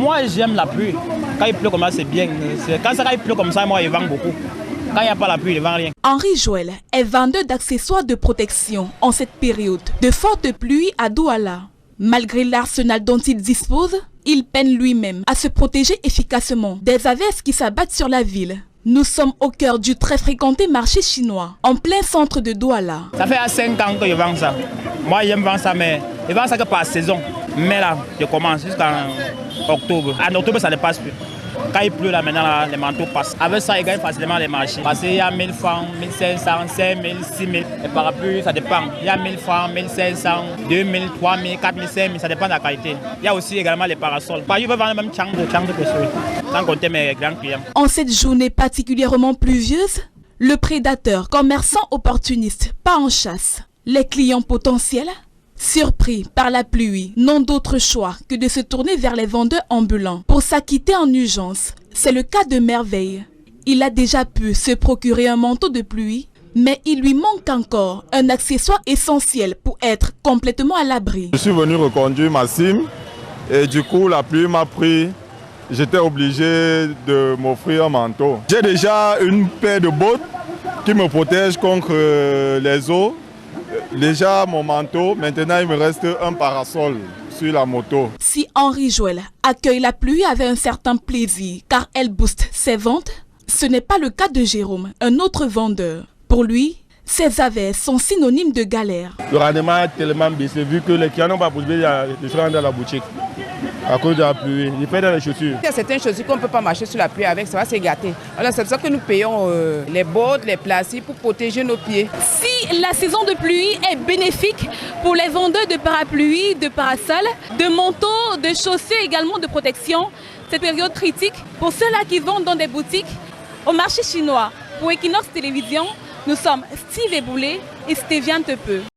Moi, j'aime la pluie. Quand il pleut comme ça, c'est bien. Quand il pleut comme ça, moi, il vend beaucoup. Quand il n'y a pas la pluie, il ne vend rien. Henri Joël est vendeur d'accessoires de protection en cette période de forte pluie à Douala. Malgré l'arsenal dont il dispose, il peine lui-même à se protéger efficacement des averses qui s'abattent sur la ville. Nous sommes au cœur du très fréquenté marché chinois, en plein centre de Douala. Ça fait 5 ans que je vends ça. Moi, j'aime vendre ça, mais je vends ça que par saison. Mais là, je commence jusqu'en octobre. En octobre, ça ne passe plus. Quand il pleut, là, maintenant, là, les manteaux passent. Avec ça, ils gagnent facilement les marchés. Parce qu'il y a 1000 francs, 1500, 5000, 6000. Et parapluie, ça dépend. Il y a 1000 francs, 1500, 2000, 3000, 4000, 5000. Ça dépend de la qualité. Il y a aussi également les parasols. Je veux vendre même chang de pêcherie. Sans compter mes grands clients. En cette journée particulièrement pluvieuse, le prédateur, commerçant opportuniste, part en chasse. Les clients potentiels, surpris par la pluie, n'ont d'autre choix que de se tourner vers les vendeurs ambulants pour s'acquitter en urgence. C'est le cas de Merveille. Il a déjà pu se procurer un manteau de pluie, mais il lui manque encore un accessoire essentiel pour être complètement à l'abri. Je suis venu reconduire ma cime et du coup la pluie m'a pris. J'étais obligé de m'offrir un manteau. J'ai déjà une paire de bottes qui me protège contre les eaux. Déjà mon manteau, maintenant il me reste un parasol sur la moto. Si Henri Joël accueille la pluie avec un certain plaisir car elle booste ses ventes, ce n'est pas le cas de Jérôme, un autre vendeur. Pour lui, ces averses sont synonymes de galère. Le rendement est tellement baissé vu que les clients n'ont pas possibilité de se rendre dans la boutique à cause de la pluie. Ils payent dans les chaussures. Il y a certaines chaussures qu'on ne peut pas marcher sur la pluie avec, ça va se gâter. Alors c'est pour ça que nous payons les bottes, les plastiques pour protéger nos pieds. Si la saison de pluie est bénéfique pour les vendeurs de parapluies, de parasols, de manteaux, de chaussures également de protection, cette période critique, pour ceux-là qui vendent dans des boutiques, au marché chinois, pour Equinox Télévision, nous sommes Steve Eboulé et Stéviane Tepeu.